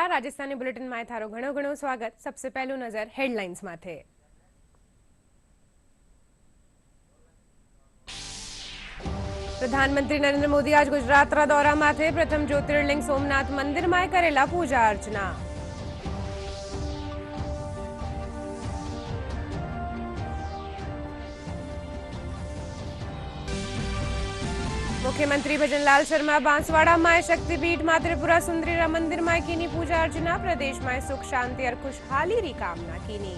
નમસ્કાર રાજસ્થાની બુલેટિનમાં થારો ઘણો ઘણો સ્વાગત। सबसे पहलू नजर हेडलाइंस माथे। प्रधानमंत्री नरेंद्र मोदी आज गुजरात दौरा माथे प्रथम ज्योतिर्लिंग सोमनाथ मंदिर में करेला पूजा अर्चना। मुख्यमंत्री भजनलाल शर्मा बांसवाड़ा में शक्तिपीठ मां त्रिपुरा सुंदरी मंदिर में कीनी पूजा अर्चना। प्रदेश में सुख शांति और खुशहाली री कामना कीनी।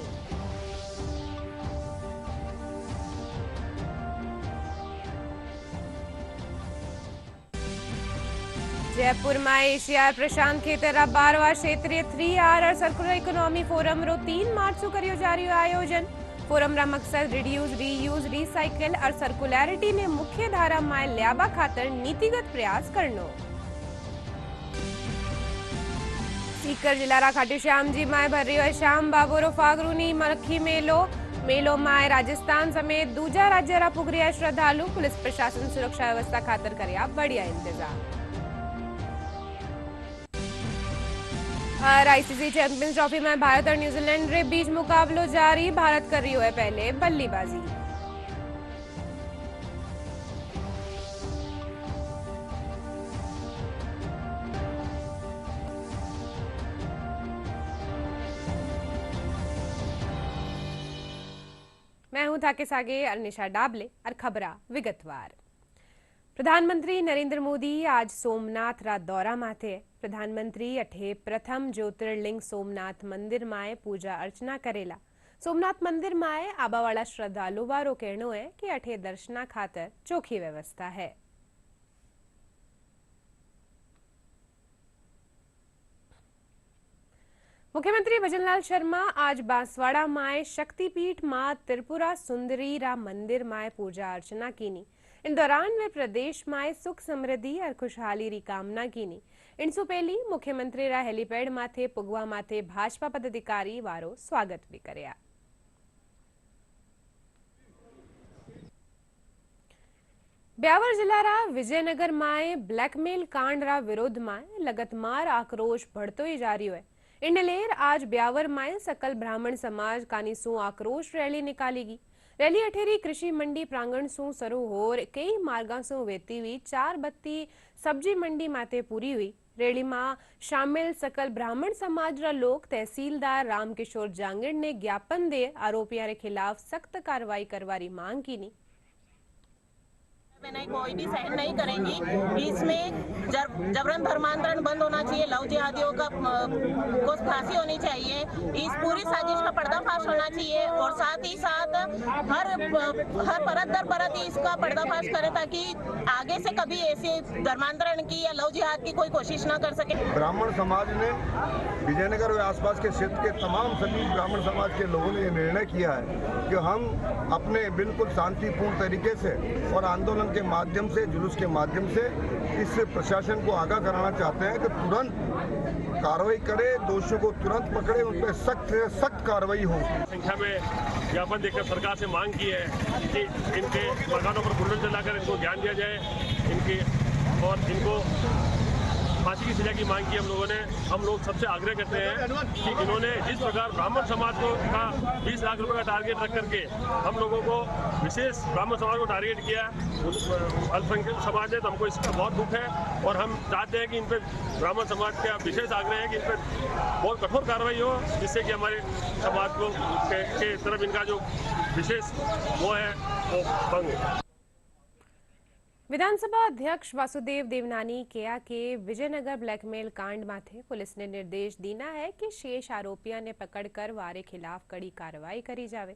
जयपुर में एशिया प्रशांत खेतर 12वां क्षेत्रीय 3R और सर्कुलर इकोनॉमी फोरम रो 3 मार्च को करियो जा रही आयोजन। फोरम रा मकसद रिड्यूस रीयूज रिसाइकिल और सर्कुलरिटी ने मुख्य धारा में ल्याबा खातर नीतिगत प्रयास करनो। सीकर जिला रा खाटू श्याम जी में भर रही श्याम बाबू रो फागरूनी मक्खी मेलो में राजस्थान समेत दूजा राज्य रा पुगरिया श्रद्धालु। पुलिस प्रशासन सुरक्षा व्यवस्था खातर करया बढ़िया इंतजाम। और आईसीसी चैंपियंस ट्रॉफी में भारत और न्यूजीलैंड रे बीच मुकाबलो जारी। भारत कर रही है पहले बल्लेबाजी। मैं हूं थाके सागे अनिशा डाबले और खबरा विगतवार। प्रधानमंत्री नरेंद्र मोदी आज सोमनाथ रा दौरा माथे। प्रधानमंत्री अठे प्रथम ज्योतिर्लिंग सोमनाथ मंदिर में पूजा अर्चना करेला। सोमनाथ मंदिर में आबावाला श्रद्धालु वारो कहनो है कि अठे दर्शना खातर चोखी व्यवस्था है। मुख्यमंत्री भजनलाल शर्मा आज बांसवाड़ा में शक्तिपीठ मां त्रिपुरा सुंदरी रा मंदिर में पूजा अर्चना कीनी। इन दौरान वे प्रदेश में सुख समृद्धि और खुशहाली री कामना कीनी। इनसु पहली मुख्यमंत्री रा हेलीपैड माथे पुगवा माथे भाजपा पदाधिकारी वारो स्वागत भी करया। ब्यावर जिला रा विजयनगर में ब्लैकमेल कांड रा विरोध में लगतमार आक्रोश बढ़तो ही जा रही है। इन लेर आज ब्यावर में सकल ब्राह्मण समाज कानीसू आक्रोश रैली निकालेगी। रैली अठेरी कृषि मंडी प्रांगण सु शुरू होर कई मार्गा सु वेती हुई 4 बत्ती सब्जी मंडी माते पूरी हुई। रैली में शामिल सकल ब्राह्मण समाज रा लोग तहसीलदार रामकिशोर जांगिड़ ने ज्ञापन दे आरोपियों के खिलाफ सख्त कार्रवाई करवारी मांग की। कोई भी सहन नहीं करेंगी। इसमें जबरन धर्मांतरण बंद होना चाहिए। लव जिहादियों का को फांसी होनी चाहिए। इस पूरी साजिश का पर्दाफाश होना चाहिए और साथ ही साथ हर परत दर परत इसका पर्दाफाश करे ताकि आगे से कभी ऐसे धर्मांतरण की या लव जिहाद की कोई कोशिश न कर सके। ब्राह्मण समाज ने विजयनगर व आसपास के क्षेत्र के तमाम सभी ब्राह्मण समाज के लोगों ने ये निर्णय किया है कि हम अपने बिल्कुल शांतिपूर्ण तरीके से और आंदोलन के माध्यम से, जुलूस के माध्यम से इस प्रशासन को आगाह कराना चाहते हैं कि तुरंत कार्रवाई करे, दोषियों को तुरंत पकड़े, उन पर सख्त से सख्त कार्रवाई हो। संख्या में ज्ञापन देकर सरकार से मांग की है कि इनके मकानों पर बुलडोजर चलाकर इनको ज्ञान दिया जाए, इनको फांसी की सजा की मांग की हम लोगों ने। हम लोग सबसे आग्रह करते हैं कि इन्होंने जिस प्रकार ब्राह्मण समाज को का 20 लाख रुपए का टारगेट रख करके हम लोगों को विशेष ब्राह्मण समाज को टारगेट किया, अल्पसंख्यक समाज है, तो हमको इसका बहुत दुख है और हम चाहते हैं कि इन पर ब्राह्मण समाज का विशेष आग्रह है कि इन पर बहुत कठोर कार्रवाई हो, जिससे कि हमारे समाज को के तरफ इनका जो विशेष वो है वो भंग हो। विधानसभा अध्यक्ष वासुदेव देवनानी कहा कि विजयनगर ब्लैकमेल कांड माथे पुलिस ने निर्देश दीना है कि शेष आरोपियों ने पकड़कर वारे खिलाफ कड़ी कार्रवाई करी जावे।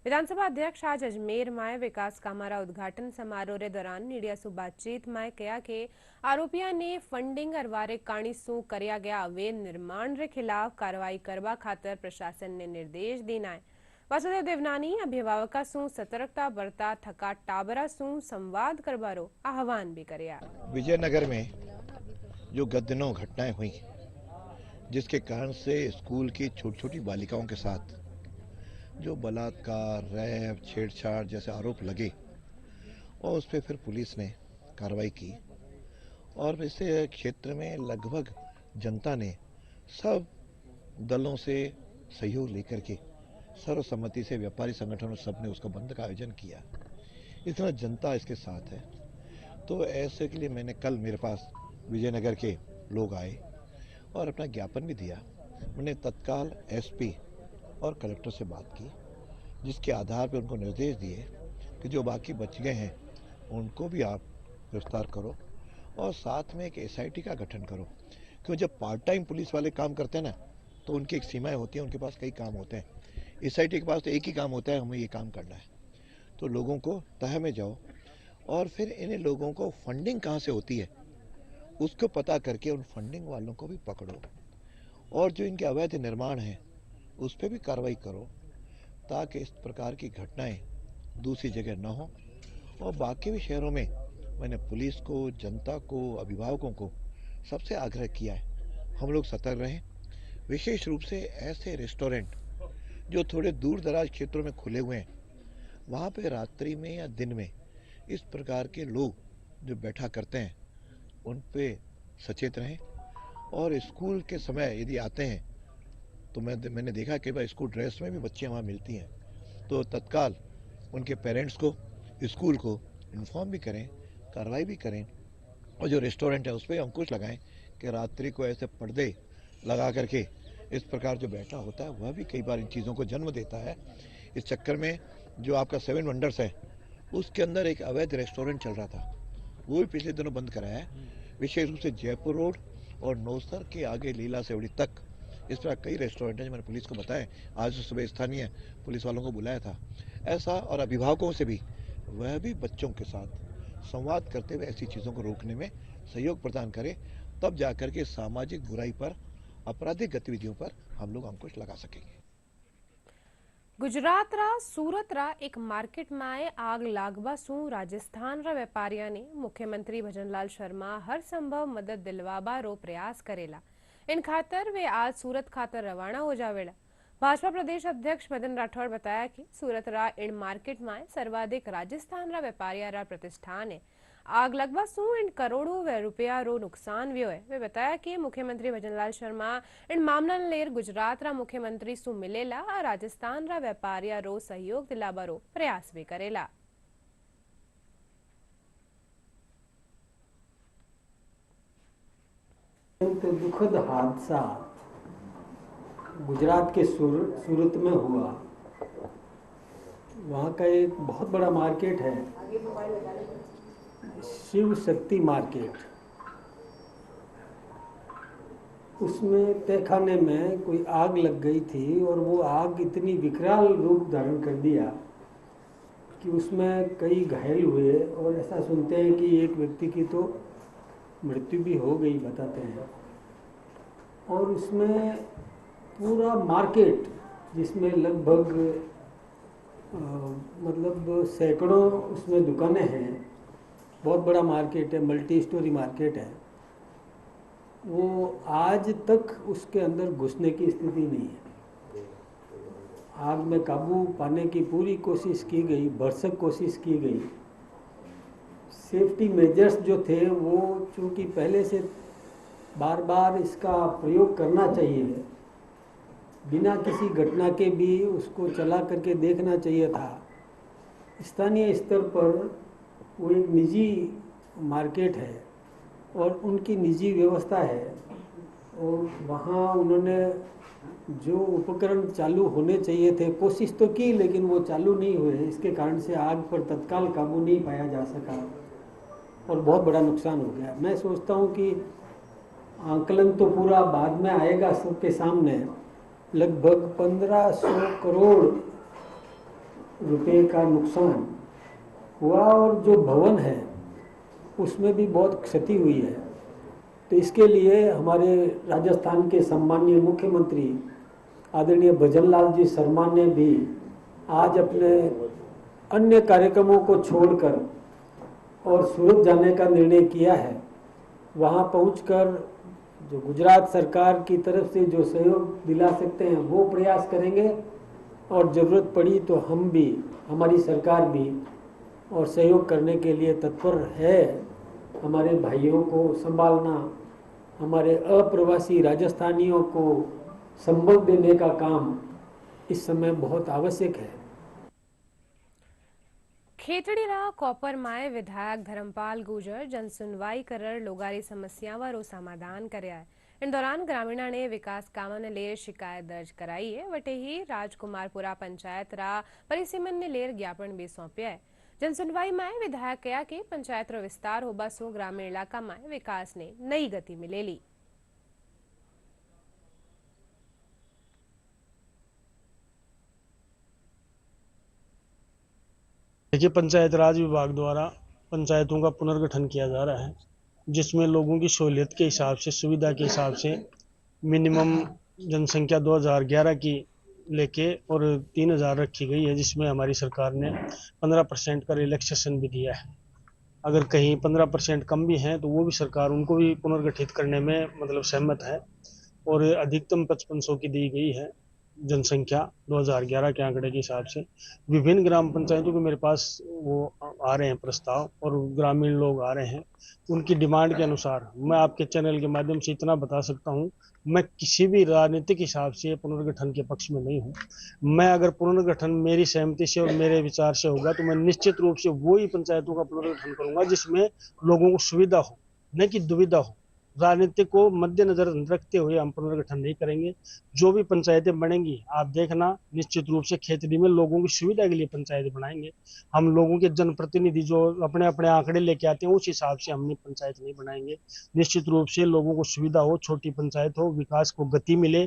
विधानसभा अध्यक्ष आज अजमेर में विकास कामारा उद्घाटन समारोह के दौरान मीडिया से बातचीत में कहा कि आरोपियों ने फंडिंग और वारे काणी सु करया गया अवैध निर्माण के खिलाफ कार्रवाई करवा खातर प्रशासन ने निर्देश दीना है। वासुदेव देवनानी अभिभावका सु सतर्कता बरता थका टाबरा सु संवाद करवारो आह्वान भी करया। विजयनगर में जो गत दिनों घटनाएं हुई जिसके कारण से स्कूल की छोटी छोटी बालिकाओं के साथ जो बलात्कार, रेप, छेड़छाड़ जैसे आरोप लगे और उस पर फिर पुलिस ने कार्रवाई की और इससे क्षेत्र में लगभग जनता ने सब दलों से सहयोग लेकर के सर्वसम्मति से व्यापारी संगठनों सबने उसको बंद का आयोजन किया। इतना जनता इसके साथ है, तो ऐसे के लिए मैंने कल मेरे पास विजयनगर के लोग आए और अपना ज्ञापन भी दिया। मैंने तत्काल एसपी और कलेक्टर से बात की, जिसके आधार पर उनको निर्देश दिए कि जो बाकी बच गए हैं उनको भी आप गिरफ्तार करो और साथ में एक एसआईटी का गठन करो। क्योंकि जब पार्ट टाइम पुलिस वाले काम करते हैं ना, तो उनकी एक सीमाएं होती हैं, उनके पास कई काम होते हैं। एसआईटी के पास तो एक ही काम होता है, हमें ये काम करना है। तो लोगों को तह में जाओ और फिर इन लोगों को फंडिंग कहाँ से होती है उसको पता करके उन फंडिंग वालों को भी पकड़ो और जो इनके अवैध निर्माण हैं उस पर भी कार्रवाई करो, ताकि इस प्रकार की घटनाएं दूसरी जगह न हो। और बाकी भी शहरों में मैंने पुलिस को, जनता को, अभिभावकों को सबसे आग्रह किया है हम लोग सतर्क रहें। विशेष रूप से ऐसे रेस्टोरेंट जो थोड़े दूर दराज क्षेत्रों में खुले हुए हैं, वहाँ पे रात्रि में या दिन में इस प्रकार के लोग जो बैठा करते हैं उन पे सचेत रहें। और स्कूल के समय यदि आते हैं तो मैंने देखा कि भाई स्कूल ड्रेस में भी बच्चियाँ वहाँ मिलती हैं, तो तत्काल उनके पेरेंट्स को, स्कूल को इन्फॉर्म भी करें, कार्रवाई भी करें। और जो रेस्टोरेंट है उस पर अंकुश लगाएं कि रात्रि को ऐसे पर्दे लगा करके इस प्रकार जो बैठा होता है वह भी कई बार इन चीज़ों को जन्म देता है। इस चक्कर में जो आपका 7 वंडर्स है उसके अंदर एक अवैध रेस्टोरेंट चल रहा था, वो भी पिछले दिनों बंद कराया है। विशेष रूप से जयपुर रोड और नौसर के आगे लीला सेवड़ी तक इस तरह कई रेस्टोरेंट हैं जो मैंने पुलिस को बताया। आज सुबह स्थानीय पुलिस वालों को बुलाया था ऐसा, और अभिभावकों से भी, वह भी बच्चों के साथ संवाद करते हुए ऐसी चीज़ों को रोकने में सहयोग प्रदान करें, तब जाकर के सामाजिक बुराई पर, आपराधिक गतिविधियों पर हम लोग अंकुश लगा सकेंगे। गुजरातरा सूरतरा एक मार्केटमां आग लागवा शू राजस्थानरा वेपारिया ने मुख्यमंत्री भजनलाल शर्मा हर संभव मदद दिलवाबारो प्रयास करेला। इन खातर वे आज सूरत खातर रवाना हो जावेला। भाजपा प्रदेश अध्यक्ष मदन राठौड़ बताया कि सूरतरा इन मार्केटमां सर्वाधिक राजस्थानरा वेपारियारा प्रतिष्ठान है। आग लगवा शू इन करोड़ों व रुपया रो नुकसान व्यो है। वे बताया कि मुख्यमंत्री भजनलाल शर्मा इन मामला लेर गुजरात रा मुख्यमंत्री शू मिलेला और राजस्थान रा व्यापारिया रो सहयोग दिलाबारो प्रयास भी करेला। तो दुखद हादसा गुजरात के सूरत में हुआ। वहाँ का एक बहुत बड़ा मार्केट है, शिव शक्ति मार्केट। उसमें तहखाने में कोई आग लग गई थी और वो आग इतनी विकराल रूप धारण कर दिया कि उसमें कई घायल हुए और ऐसा सुनते हैं कि एक व्यक्ति की तो मृत्यु भी हो गई, बताते हैं। और उसमें पूरा मार्केट, जिसमें लगभग मतलब सैकड़ों उसमें दुकानें हैं, बहुत बड़ा मार्केट है, मल्टी स्टोरी मार्केट है, वो आज तक उसके अंदर घुसने की स्थिति नहीं है। आग में काबू पाने की पूरी कोशिश की गई, भरसक कोशिश की गई। सेफ्टी मेजर्स जो थे वो चूँकि पहले से बार बार इसका प्रयोग करना चाहिए, बिना किसी घटना के भी उसको चला करके देखना चाहिए था। स्थानीय स्तर पर वो एक निजी मार्केट है और उनकी निजी व्यवस्था है, और वहाँ उन्होंने जो उपकरण चालू होने चाहिए थे कोशिश तो की, लेकिन वो चालू नहीं हुए। इसके कारण से आग पर तत्काल काबू नहीं पाया जा सका और बहुत बड़ा नुकसान हो गया। मैं सोचता हूँ कि आंकलन तो पूरा बाद में आएगा सबके सामने, लगभग 1500 करोड़ रुपए का नुकसान हुआ और जो भवन है उसमें भी बहुत क्षति हुई है। तो इसके लिए हमारे राजस्थान के सम्मानीय मुख्यमंत्री आदरणीय भजनलाल जी शर्मा ने भी आज अपने अन्य कार्यक्रमों को छोड़कर और सूरत जाने का निर्णय किया है। वहाँ पहुंचकर जो गुजरात सरकार की तरफ से जो सहयोग दिला सकते हैं वो प्रयास करेंगे, और ज़रूरत पड़ी तो हम भी, हमारी सरकार भी और सहयोग करने के लिए तत्पर है। हमारे भाइयों को संभालना हमारे अप्रवासी राजस्थानियों को संबल देने का काम इस समय बहुत आवश्यक है। ખેતડીરા કોપરમાએ વિધાયક ધરમપાલ ગુજર જનસુનવાઈ કરર લોગારી સમસ્યાવારો સમાધાન કર્યા इन दौरान ग्रामीणा ने विकास कामों ने लेर शिकायत दर्ज कराई है वटे ही राजकुमारपुरा पंचायत रा परिसीमन ने लेर ज्ञापन भी सौंप्या है। जनसुनवाई में विधायक कहा कि पंचायत रो विस्तार होबा सो ग्रामीण इलाका में विकास ने नई गति मिलेली। देखिए, पंचायत राज विभाग द्वारा पंचायतों का पुनर्गठन किया जा रहा है, जिसमें लोगों की सहूलियत के हिसाब से, सुविधा के हिसाब से मिनिमम जनसंख्या 2011 की लेके और 3000 रखी गई है, जिसमें हमारी सरकार ने 15% का रिलैक्सेशन भी दिया है। अगर कहीं 15% कम भी हैं तो वो भी सरकार उनको भी पुनर्गठित करने में मतलब सहमत है और अधिकतम 5500 की दी गई है जनसंख्या 2011 के आंकड़े के हिसाब से। विभिन्न ग्राम पंचायतों के मेरे पास वो आ रहे हैं प्रस्ताव और ग्रामीण लोग आ रहे हैं, उनकी डिमांड के अनुसार मैं आपके चैनल के माध्यम से इतना बता सकता हूँ, मैं किसी भी राजनीतिक हिसाब से पुनर्गठन के पक्ष में नहीं हूँ। मैं अगर पुनर्गठन मेरी सहमति से और मेरे विचार से होगा तो मैं निश्चित रूप से वो ही पंचायतों का पुनर्गठन करूंगा जिसमें लोगों को सुविधा हो, न कि दुविधा हो। राजनीति को मद्देनजर रखते हुए हम पुनर्गठन नहीं करेंगे। जो भी पंचायतें बनेंगी आप देखना, निश्चित रूप से खेतड़ी में लोगों की सुविधा के लिए पंचायत बनाएंगे। हम लोगों के जनप्रतिनिधि जो अपने अपने आंकड़े लेके आते हैं उस हिसाब से हम पंचायत नहीं बनाएंगे। निश्चित रूप से लोगों को सुविधा हो, छोटी पंचायत हो, विकास को गति मिले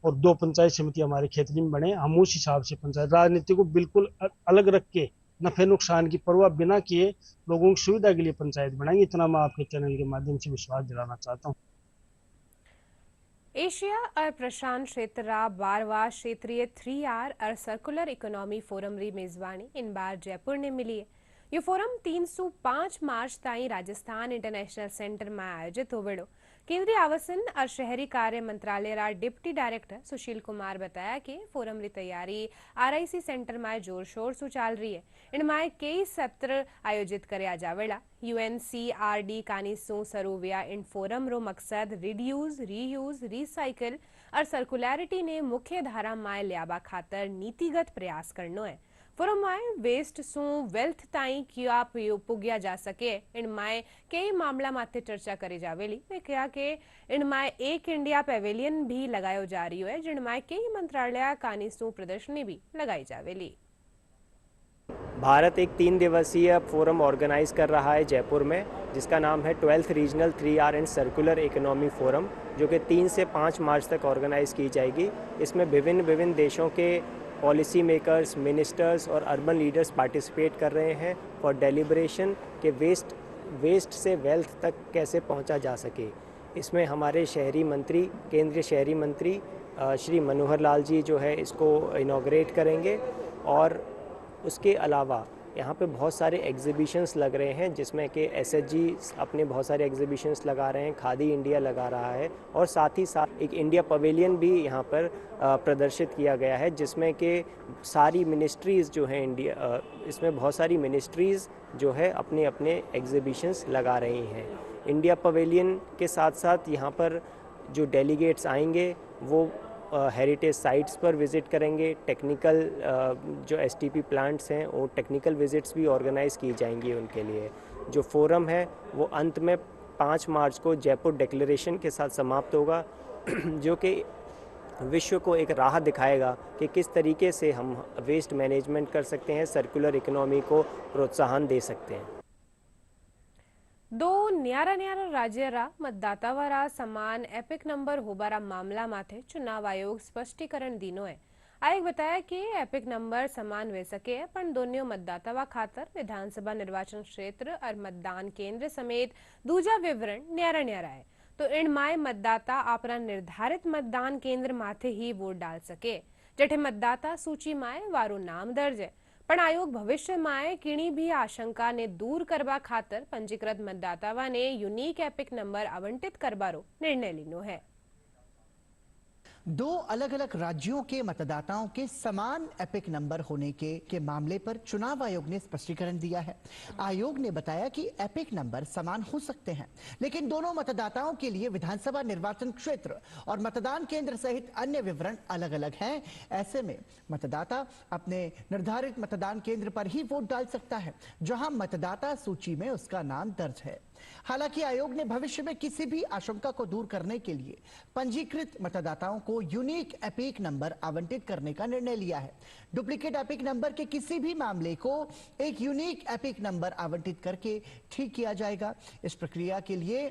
और 2 पंचायत समिति हमारे खेतड़ी में बने, हम उस हिसाब से पंचायत राजनीति को बिल्कुल अलग रख के नफे नुकसान की परवाह बिना किए लोगों की सुविधा के लिए पंचायत बनाएंगे। इतना मैं आपके चैनल के माध्यम से विश्वास दिलाना चाहता हूँ। एशिया और प्रशांत क्षेत्र रा 12वां क्षेत्रीय 3R और सर्कुलर इकोनॉमी फोरम री मेजबानी इन बार जयपुर ने मिली है। ये फोरम 305 मार्च ताईं राजस्थान इंटरनेशनल सेंटर में आयोजित होवेड़ो। केंद्रीय आवासन और शहरी कार्य मंत्रालय रा डिप्टी डायरेक्टर सुशील कुमार बताया कि फोरम री तैयारी RIC सेंटर में जोर शोर से चल रही है। इनमें कई सत्र आयोजित करया जावेला। UNCRD कानी सो सरोविया इन फोरम रो मकसद रिड्यूस, रीयूज, रिसाइकिल और सर्कुलरिटी ने मुख्य धारा में लियाबा खातर नीतिगत प्रयास करनो है। फोरम में वेस्ट सो वेल्थ ताई क्या पुग्या जा सके इनमें कई मामला माथे चर्चा करी जावेली। वे कहा कि इनमें एक इंडिया पेवेलियन भी लगायो जा रही है, जिनमें कई मंत्रालय कानी सो प्रदर्शनी भी लगाई जावेली। भारत एक 3 दिवसीय फोरम ऑर्गेनाइज कर रहा है जयपुर में, जिसका नाम है 12th regional 3R and circular economy forum, जो कि 3 से 5 मार्च तक ऑर्गेनाइज की जाएगी। इसमें विभिन्न देशों के पॉलिसी मेकर्स, मिनिस्टर्स और अर्बन लीडर्स पार्टिसिपेट कर रहे हैं फॉर डेलिब्रेशन के वेस्ट से वेल्थ तक कैसे पहुंचा जा सके। इसमें हमारे शहरी मंत्री, केंद्रीय शहरी मंत्री श्री मनोहर लाल जी जो है इसको इनॉग्रेट करेंगे और उसके अलावा यहाँ पे बहुत सारे एग्जीबिशंस लग रहे हैं, जिसमें कि SHG अपने बहुत सारे एग्जीबिशंस लगा रहे हैं, खादी इंडिया लगा रहा है और साथ ही साथ एक इंडिया पवेलियन भी यहाँ पर प्रदर्शित किया गया है, जिसमें कि सारी मिनिस्ट्रीज़ जो हैं इसमें बहुत सारी मिनिस्ट्रीज़ जो है अपने अपने एग्जीबिशंस लगा रही हैं। इंडिया पवेलियन के साथ साथ यहाँ पर जो डेलीगेट्स आएंगे वो हेरिटेज साइट्स पर विज़िट करेंगे। टेक्निकल जो STP प्लांट्स हैं वो टेक्निकल विज़िट्स भी ऑर्गेनाइज़ की जाएंगी उनके लिए। जो फोरम है वो अंत में 5 मार्च को जयपुर डिक्लेरेशन के साथ समाप्त होगा, जो कि विश्व को एक राह दिखाएगा कि किस तरीके से हम वेस्ट मैनेजमेंट कर सकते हैं, सर्कुलर इकोनॉमी को प्रोत्साहन दे सकते हैं। 2 न्यारा राज्य रा मतदातावारा समान एपिक नंबर होबारा मामला माथे चुनाव आयोग स्पष्टीकरण दीनो है। आयोग बताया कि एपिक नंबर समान वे सके है, पण दोनों मतदातावा खातर विधानसभा निर्वाचन क्षेत्र और मतदान केंद्र समेत दूजा विवरण न्यारा है, तो इनमें मतदाता अपना निर्धारित मतदान केंद्र माथे ही वोट डाल सके। जठे मतदाता सूची में वारो नाम दर्ज है, पण आयोग भविष्य में किणी भी आशंका ने दूर करवा खातर पंजीकृत मतदातावा ने यूनिक एपिक नंबर आवंटित करवारो निर्णय लीनो है। दो अलग अलग राज्यों के मतदाताओं के समान एपिक नंबर होने के मामले पर चुनाव आयोग ने स्पष्टीकरण दिया है। आयोग ने बताया कि एपिक नंबर समान हो सकते हैं, लेकिन दोनों मतदाताओं के लिए विधानसभा निर्वाचन क्षेत्र और मतदान केंद्र सहित अन्य विवरण अलग अलग हैं। ऐसे में मतदाता अपने निर्धारित मतदान केंद्र पर ही वोट डाल सकता है, जहां मतदाता सूची में उसका नाम दर्ज है। हालांकि आयोग ने भविष्य में किसी भी आशंका को दूर करने के लिए पंजीकृत मतदाताओं को यूनिक एपिक नंबर आवंटित करने का निर्णय लिया है। डुप्लीकेट एपिक नंबर के किसी भी मामले को एक यूनिक एपिक नंबर आवंटित करके ठीक किया जाएगा। इस प्रक्रिया के लिए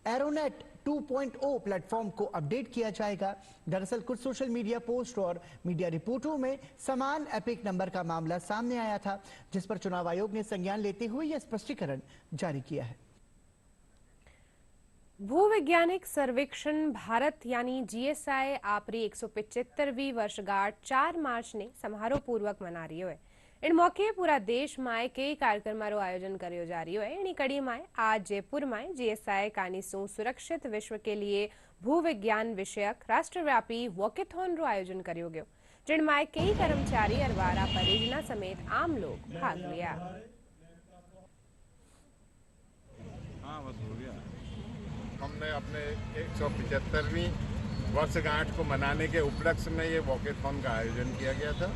एरोनेट 2.0 प्लेटफॉर्म को अपडेट किया जाएगा। दरअसल कुछ सोशल मीडिया पोस्ट और मीडिया रिपोर्टों में समान एपिक नंबर का मामला सामने आया था, जिस पर चुनाव आयोग ने संज्ञान लेते हुए यह स्पष्टीकरण जारी किया है। भूवैज्ञानिक सर्वेक्षण भारत यानी जीएसआई आपरी 175वीं वर्षगांठ 4 मार्च ने समारोह पूर्वक मना रही है। इन मौके पूरा देश में कई कार्यक्रमों आयोजन करो जा रही है। इन कड़ी में आज जयपुर में जीएसआई कानीसू सुरक्षित विश्व के लिए भूविज्ञान विषयक राष्ट्रव्यापी वॉकेथॉन रो आयोजन करो गयो, जिनमें कई कर्मचारी और वारा परियोजना समेत आम लोग भाग लिया। हमने अपने 175वीं वर्षगांठ को मनाने के उपलक्ष्य में ये वॉकेथॉन का आयोजन किया गया था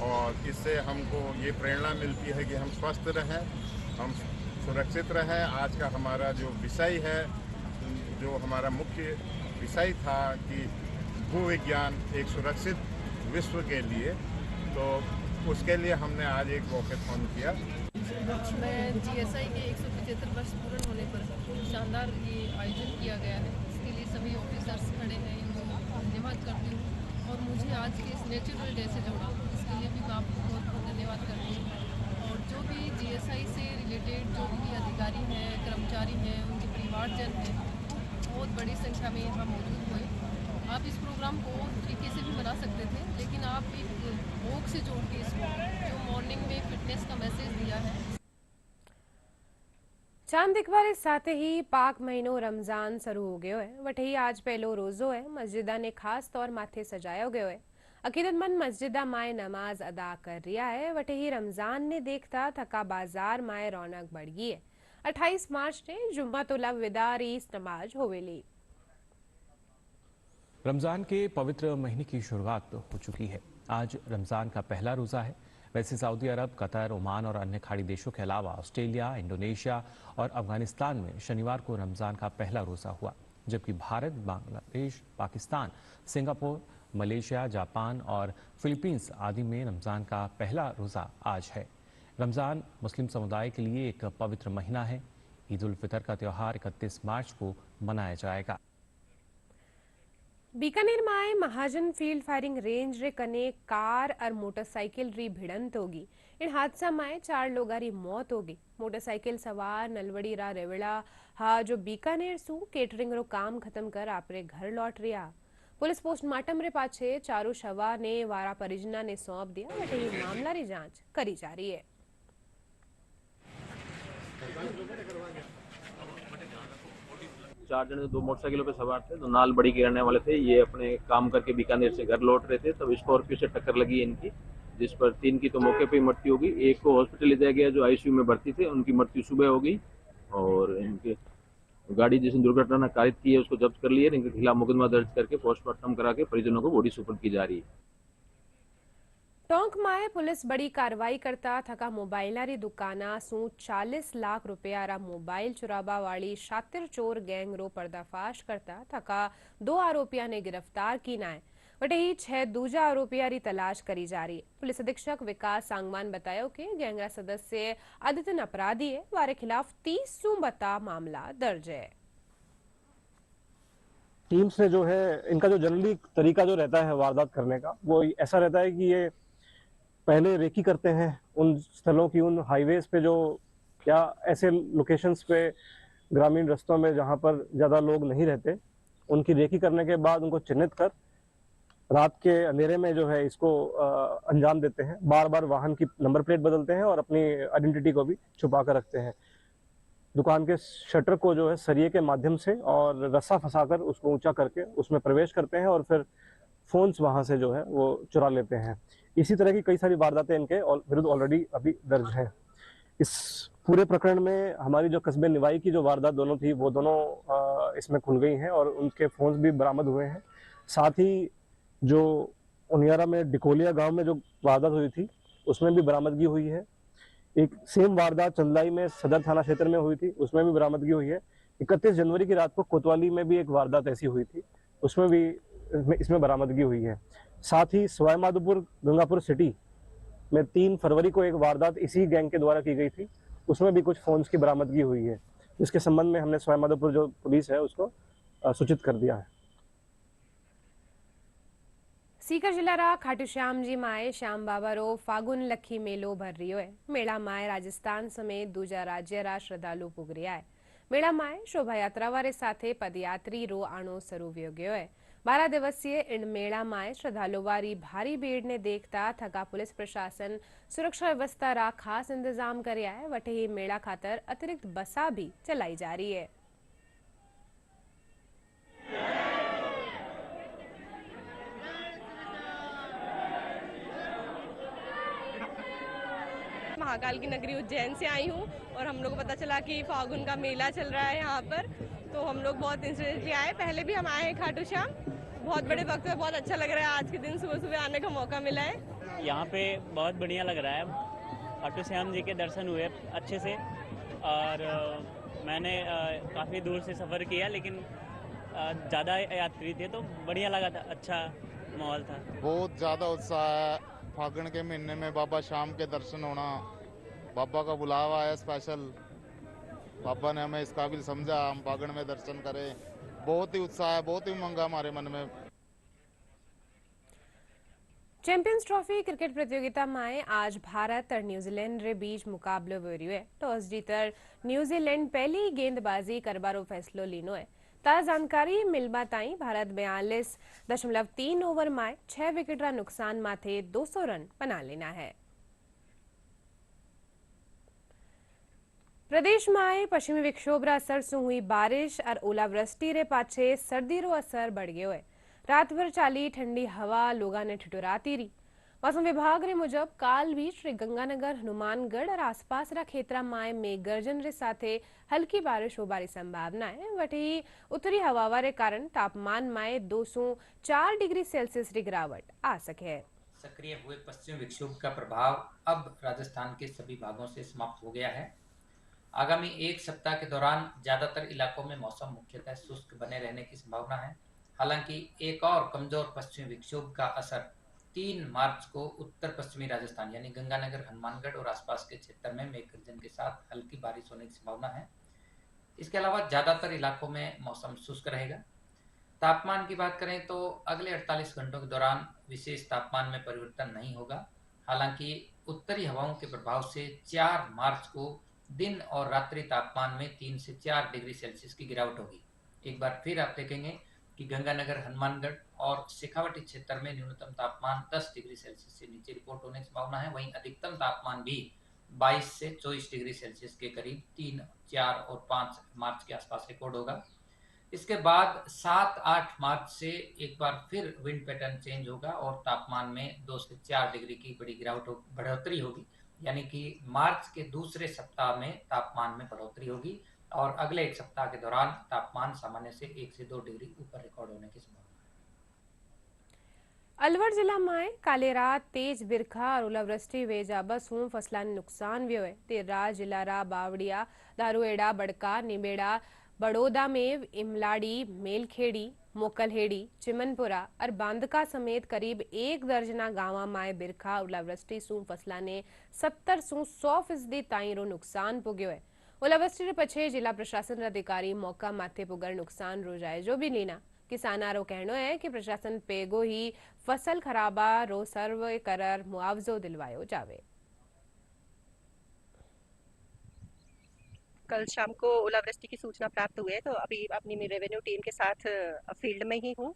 और इससे हमको ये प्रेरणा मिलती है कि हम स्वस्थ रहें, हम सुरक्षित रहें। आज का हमारा जो विषय है, जो हमारा मुख्य विषय था कि भूविज्ञान एक सुरक्षित विश्व के लिए, तो उसके लिए हमने आज एक वॉकेथॉन किया। में जीएसआई के 175 वर्ष पूर्ण होने पर शानदार ये आयोजन किया गया है। इसके लिए सभी ऑफिसर्स खड़े हैं, इनको धन्यवाद करती हूँ और मुझे आज के इस नेचुरल डे से जोड़ा, इसके लिए भी मैं आपको बहुत बहुत धन्यवाद करती हूँ। और जो भी जीएसआई से रिलेटेड जो भी अधिकारी हैं, कर्मचारी हैं, उनके परिवारजन हैं, बहुत बड़ी संख्या में यहाँ मौजूद हुए। आप इस प्रोग्राम को और तरीके से भी मना सकते थे, लेकिन आप एक वॉक से जोड़ के इसको जो मॉर्निंग में फिटनेस का मैसेज दिया है। चांद दिखवारे साथ ही पाक महीनो रमजान शुरू हो गयो है। वटे ही आज पहलो रोजो है। मस्जिदा ने खास तौर माथे सजायो गयो है। अकीदतमंद मस्जिदा माए नमाज अदा कर रिया है। वटे ही रमजान ने देखता थका बाजार माए रौनक बढ़ गई है। 28 मार्च ने जुम्मतुल विदा ईस नमाज होवेली। रमज़ान के पवित्र महीने की शुरुआत हो चुकी है। आज रमज़ान का पहला रोज़ा है। वैसे सऊदी अरब, कतर, ओमान और अन्य खाड़ी देशों के अलावा ऑस्ट्रेलिया, इंडोनेशिया और अफगानिस्तान में शनिवार को रमज़ान का पहला रोज़ा हुआ, जबकि Bharat, Bangladesh, Pakistan, Singapore, Malaysia, Japan और फिलीपींस आदि में रमज़ान का पहला रोज़ा आज है। रमज़ान मुस्लिम समुदाय के लिए एक पवित्र महीना है। ईद उल फितर का त्यौहार 31 मार्च को मनाया जाएगा। बीकानेर में महाजन फील्ड फायरिंग रेंज रे कने कार और मोटरसाइकिल री भिड़ंत होगी। इन हादसा में 4 लोगों की मौत होगी। मोटरसाइकिल सवार नलवड़ी रा रेवड़ा हा जो बीकानेर सु केटरिंग रो काम खत्म कर आपरे घर लौट रिया। पुलिस पोस्टमार्टम रे पाछे चारों शवा ने वारा परिजना ने सौंप दिया। वटे ही मामला री जांच करी जा रही है। चार जने 2 मोटरसाइकिलों पे सवार थे, तो नाल बड़ी के रहने वाले थे। ये अपने काम करके बीकानेर से घर लौट रहे थे, तब स्कॉर्पियो से टक्कर लगी इनकी, जिस पर 3 की तो मौके पे ही मृत्यु हो गई। एक को हॉस्पिटल ले जाया गया जो आईसीयू में भर्ती थे, उनकी मृत्यु सुबह हो गई। और इनके गाड़ी जिसने दुर्घटना कारित की है उसको जब्त कर लिया। इनके खिलाफ मुकदमा दर्ज करके पोस्टमार्टम करा के परिजनों को बॉडी सुपुर्द की जा रही है। टोंक में पुलिस बड़ी कार्रवाई करता थका मोबाइलारी दुकाना सु 40 लाख रुपया रा मोबाइल चुराबा वाली शातिर चोर गैंग रो पर्दाफाश करता थका 2 आरोपिया ने गिरफ्तार की नाय। वटे ही 6 दूजा आरोपिया री तलाश करी जा रही है। पुलिस अधीक्षक विकास सांगवान बतायो कि गैंग रा सदस्य आदितन अपराधी है, वारे खिलाफ 30 सु बता मामला दर्ज है। टीम्स ने जो है, इनका जो जनरली तरीका जो रहता है वारदात करने का, वो ऐसा रहता है कि ये पहले रेकी करते हैं उन स्थलों की, उन हाईवेज पे जो या ऐसे लोकेशंस पे ग्रामीण रास्तों में जहां पर ज़्यादा लोग नहीं रहते, उनकी रेकी करने के बाद उनको चिन्हित कर रात के अंधेरे में जो है इसको अंजाम देते हैं। बार बार वाहन की नंबर प्लेट बदलते हैं और अपनी आइडेंटिटी को भी छुपा कर रखते हैं। दुकान के शटर को जो है सरिये के माध्यम से और रस्सा फंसाकर उसको ऊंचा करके उसमें प्रवेश करते हैं और फिर फ़ोन्स वहाँ से जो है वो चुरा लेते हैं। इसी तरह की कई सारी वारदातें इनके विरुद्ध ऑलरेडी अभी दर्ज हैं। इस पूरे प्रकरण में हमारी जो कस्बे निवाई की जो वारदात दोनों थी वो दोनों इसमें खुल गई हैं और उनके फ़ोन्स भी बरामद हुए हैं। साथ ही जो उनियारा में डिकोलिया गांव में जो वारदात हुई थी उसमें भी बरामदगी हुई है। एक सेम वारदात चंदलाई में सदर थाना क्षेत्र में हुई थी, उसमें भी बरामदगी हुई है। 31 जनवरी की रात को कोतवाली में भी एक वारदात ऐसी हुई थी, उसमें भी इसमें बरामदगी हुई है। साथ ही सवाई माधोपुर गंगापुर सिटी में 3 फरवरी को एक वारदात इसी गैंग के द्वारा की गई थी, उसमें भी कुछ फोन्स की बरामदगी हुई है, जिसके संबंध में हमने सवाई माधोपुर जो पुलिस है उसको सूचित कर दिया है। सीकर जिल्लारा खाटू श्यामजी माए श्याम बाबारो फागुन लखी मेलो भर रही है। मेला माए राजस्थान समेत दूजा राज्यरा श्रद्धालु पुगरिया है। मेला माए शोभा यात्रा वारे साथे पदयात्री रो आणो शरू व्यो गयो है। 12 दिवसीय इन मेला माए श्रद्धालु वारी भारी भीड़ ने देखता थका पुलिस प्रशासन सुरक्षा व्यवस्था रा खास इंतजाम करया है। वटे ही मेला खातर अतिरिक्त बसा भी चलाई जा रही है। महाकाल की नगरी उज्जैन से आई हूँ और हम लोग को पता चला कि फागुन का मेला चल रहा है यहाँ पर, तो हम लोग बहुत इंसिडेंटली आए। पहले भी हम आए हैं खाटू श्याम, बहुत बड़े वक्त में बहुत अच्छा लग रहा है। आज के दिन सुबह सुबह आने का मौका मिला है। यहाँ पे बहुत बढ़िया लग रहा है। खाटू श्याम जी के दर्शन हुए अच्छे से और मैंने काफ़ी दूर से सफ़र किया, लेकिन ज़्यादा यात्री थे तो बढ़िया लगा था, अच्छा माहौल था। बहुत ज़्यादा उत्साह है। फागुन के महीने में बाबा श्याम के दर्शन होना, बाबा का बुलावा है स्पेशल। बाबा ने हमें इस काबिल समझा हम फागुन में दर्शन करें। बहुत ही उत्साह है, बहुत ही उमंग हमारे मन में। चैंपियंस ट्रॉफी क्रिकेट प्रतियोगिता में आज भारत और न्यूजीलैंड रे बीच मुकाबलो हो है। टॉस जीतर न्यूजीलैंड पहली गेंदबाजी करबारो फैसलो लीनो है। ताज़ा जानकारी मिलबा ताई भारत 42.3 ओवर में 6 विकेट रा नुकसान माथे 200 रन बना लेना है। प्रदेश में पश्चिमी विक्षोभ रा असर से हुई बारिश और ओलावृष्टि रे पाछे सर्दी रो असर बढ़ गयो है। रात भर चाली ठंडी हवा लोगा ने ठिठुराती रही। मौसम विभाग रे मुजब काल भी श्री गंगानगर हनुमानगढ़ और आसपास रा क्षेत्र में मेघ गर्जन रे साथे हल्की बारिश होबारी संभावना है। वही उत्तरी हवा रे कारण तापमान में 204 डिग्री सेल्सियस की गिरावट आ सके है। सक्रिय हुए पश्चिमी विक्षोभ का प्रभाव अब राजस्थान के सभी भागों से समाप्त हो गया है। आगामी एक सप्ताह के दौरान ज्यादातर इलाकों में मौसम मुख्यतः शुष्क बने रहने की संभावना है। हालांकि एक और कमजोर पश्चिमी विक्षोभ का असर 3 मार्च को उत्तर पश्चिमी राजस्थान यानी गंगानगर हनुमानगढ़ और आसपास के क्षेत्र में मेघ गर्जन के साथ हल्की बारिश होने की संभावना है। इसके अलावा ज्यादातर इलाकों में मौसम शुष्क रहेगा। तापमान की बात करें तो अगले 48 घंटों के दौरान विशेष तापमान में परिवर्तन नहीं होगा। हालांकि उत्तरी हवाओं के प्रभाव से 4 मार्च को दिन और रात्रि तापमान में 3 से 4 डिग्री सेल्सियस की गिरावट होगी। एक बार फिर आप देखेंगे कि गंगानगर हनुमानगढ़ और शेखावटी क्षेत्र में न्यूनतम तापमान 10 डिग्री सेल्सियस से नीचे रिपोर्ट होने की संभावना है। वहीं अधिकतम तापमान भी 22 से 24 डिग्री सेल्सियस के करीब 3, 4 और 5 मार्च के आसपास रिकॉर्ड होगा। इसके बाद 7, 8 मार्च से एक बार फिर विंड पैटर्न चेंज होगा और तापमान में 2 से 4 डिग्री की बड़ी बढ़ोतरी होगी। यानी कि मार्च के दूसरे सप्ताह में तापमान में बढ़ोतरी होगी और अगले एक सप्ताह के दौरान तापमान सामान्य से 1 से 2 डिग्री ऊपर रिकॉर्ड होने की संभावना है। अलवर जिला में काले रात तेज बिरखा और ओलावृष्टि वेजा बसूं फसलां नुकसान व्यो है। देर रात जिलारा बावड़िया दारुएड़ा बड़का निबेड़ा बड़ौदा में इमलाड़ी मेलखेड़ी मोकलहेड़ी चिमनपुरा और बांदका समेत करीब 1 दर्जना गांव में बिरखा ओलावृष्टि सूं फसलां ने 70 से 100% ताईं रो नुकसान पुग्यो है। ओलावृष्टि पछे जिला प्रशासन अधिकारी मौका माथे पुगर नुकसान रो जायजो भी लेना। किसाना रो कहनो है कि प्रशासन पेगो ही फसल खराबा रो सर्वे करर मुआवजो दिलवायो जावे। कल शाम को ओलावृष्टि की सूचना प्राप्त हुई है, तो अभी अपनी रेवेन्यू टीम के साथ फील्ड में ही हूँ।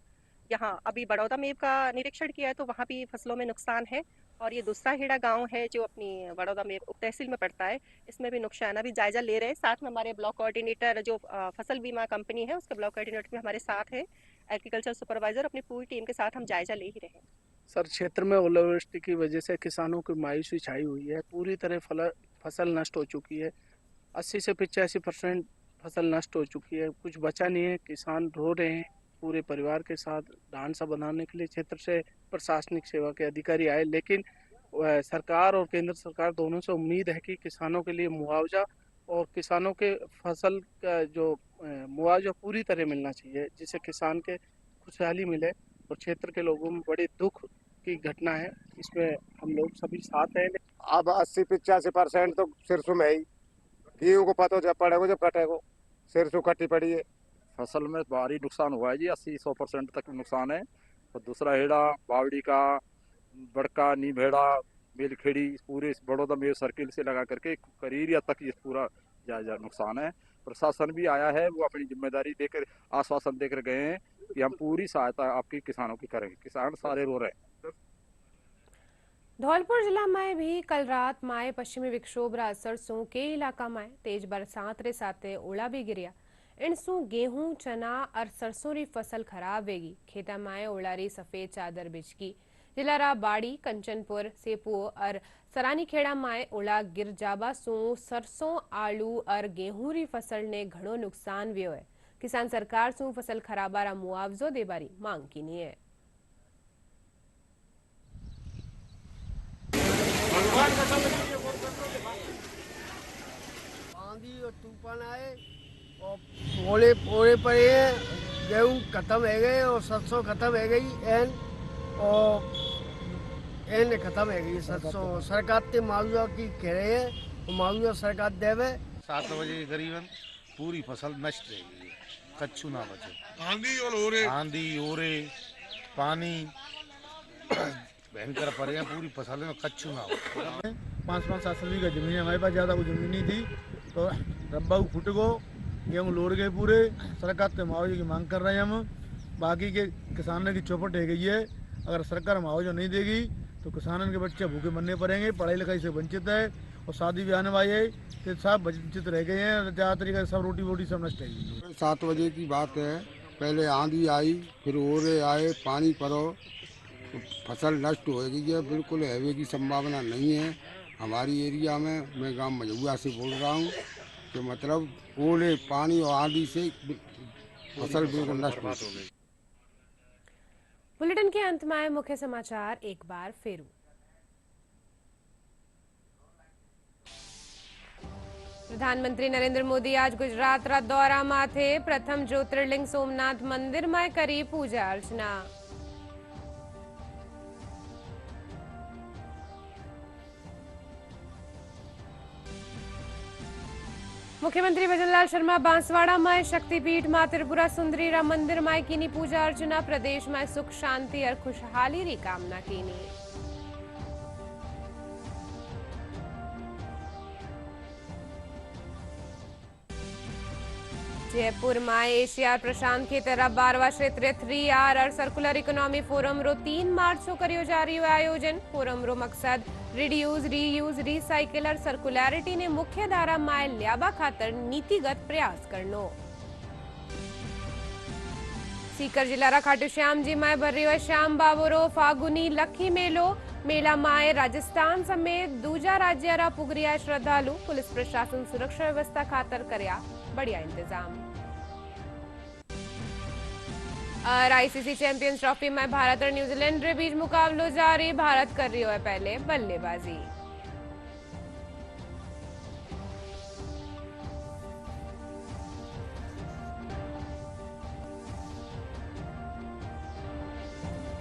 यहाँ अभी बड़ौदा मेव का निरीक्षण किया है, तो वहाँ भी फसलों में नुकसान है। और ये दूसरा हेड़ा गांव है जो अपनी बड़ौदा में उप तहसील में पड़ता है, इसमें भी नुकसान अभी जायजा ले रहे हैं। साथ में हमारे ब्लॉक कोऑर्डिनेटर जो फसल बीमा कंपनी है उसके ब्लॉक कोऑर्डिनेटर भी हमारे साथ है। एग्रीकल्चर सुपरवाइजर अपनी पूरी टीम के साथ हम जायजा ले ही रहे हैं। सर, क्षेत्र में ओलावृष्टि की वजह से किसानों की मायूसी छाई हुई है। पूरी तरह फसल नष्ट हो चुकी है। 80 से 85% फसल नष्ट हो चुकी है। कुछ बचा नहीं है। किसान रो रहे हैं पूरे परिवार के साथ। धान सा बनाने के लिए क्षेत्र से प्रशासनिक सेवा के अधिकारी आए, लेकिन सरकार और केंद्र सरकार दोनों से उम्मीद है कि किसानों के लिए मुआवजा और किसानों के फसल का जो मुआवजा पूरी तरह मिलना चाहिए, जिससे किसान के खुशहाली मिले। और क्षेत्र के लोगों में बड़ी दुख की घटना है, इसमें हम लोग सभी साथ हैं। अब 80-85% तो सिरसों में ही, गेहूँ को पता जब पड़ेगा जब कटेगा, सिरसों कटी पड़ी है। फसल में भारी नुकसान हुआ है जी, 80-100% तक नुकसान है। और दूसरा हेड़ा, बावड़ी का, बड़का, नीमहेड़ा, बेलखेड़ी, पूरे बड़ौदा मेयर सर्किल से लगा करके करीरिया तक ये पूरा जायजा नुकसान है। प्रशासन भी आया है, वो अपनी जिम्मेदारी देकर आश्वासन देकर गए हैं कि हम पूरी सहायता आपकी किसानों की करेंगे। किसान सारे रो रहे हैं। धौलपुर जिला में भी कल रात माए पश्चिमी विक्षोभ राज सरसों के इलाका में तेज बरसात रे साथे ओला भी गिरिया। इनसू गेहूं, चना और सरसों री फसल खराब वेगी। खेता माए ओलारी सफेद चादर बिछकी। जिलारा बाड़ी, कंचनपुर, सेपुओ और सरानीखेड़ा माए ओला गिर जाबा सू सरसों, आलू और गेहूं री फसल ने घणो नुकसान व्यो है। किसान सरकार सू फसल खराबारा मुआवजो देबारी मांग कीनी है। आंधी और तूफान आए और ओले पड़े हैं। गेहूं खत्म है गए और सरसों खत्म है गई और एन खत्म है गई सरसों। सरकार ते मुआवजा की कह रहे हैं, मुआवजा सरकार देवे। 7 बजे करीबन पूरी फसल नष्ट रह गई, कच्चू ना बचे। आंधी ओरे पानी भयंकर पड़े हैं, पूरी फसल में कच्चू ना हो। 5-7 बीघा जमीन है हमारे पास, ज़्यादा कोई जमीन नहीं थी, तो रब्बा फुट गो, गेहूँ लोड गए पूरे। सरकार से मुआवजे की मांग कर रहे हैं हम। बाकी के किसानों की चौपट रह गई है। अगर सरकार मुआवजा नहीं देगी तो किसानों के बच्चे भूखे मरने पड़ेंगे। पढ़ाई लिखाई से वंचित है और शादी ब्याह आने वाले है तो सब वंचित रह गए हैं। ज़्यादा तरीके से सब रोटी वोटी सब नष्ट है। 7 बजे की बात है, पहले आंधी आई, फिर ओले आए, पानी पड़ो, तो फसल नष्ट हो गई है। बिल्कुल हैवे की संभावना नहीं है हमारी एरिया में। मैं गांव मझुआ से बोल रहा हूँ कि मतलब ओले, पानी और आंधी से फसल बिल्कुल नष्ट हो गई। बुलेटिन के अंत में मुख्य समाचार एक बार फिर। प्रधानमंत्री नरेंद्र मोदी आज गुजरात रा दौरा में थे। प्रथम ज्योतिर्लिंग सोमनाथ मंदिर में करी पूजा अर्चना। मुख्यमंत्री भजनलाल शर्मा बांसवाड़ा में शक्तिपीठ मां त्रिपुरा सुंदरी रा मंदिर में कीनी पूजा अर्चना। प्रदेश में सुख शांति और खुशहाली री कामना कीनी। जयपुर में एशिया प्रशांत क्षेत्र 12वां क्षेत्रीय 3R और सर्कुलर इकोनॉमी फोरम रो 3 मार्च को करियो जा रही आयोजन। फोरम रो मकसद रिड्यूस, रीयूज, रिसाइकिल और सर्कुलरिटी ने मुख्य धारा में ल्याबा खातर नीतिगत प्रयास करनो। सीकर जिला रा खाटू श्याम जी में भर रही श्याम बाबोरो फागुनी लखी मेलो। मेला माए राजस्थान समेत दूजा राज्य रा पुगरिया श्रद्धालु। पुलिस प्रशासन सुरक्षा व्यवस्था खातर करया बढ़िया इंतजाम। और आईसीसी चैंपियंस ट्रॉफी में भारत और न्यूजीलैंड के बीच मुकाबलो जारी। भारत कर रही है पहले बल्लेबाजी।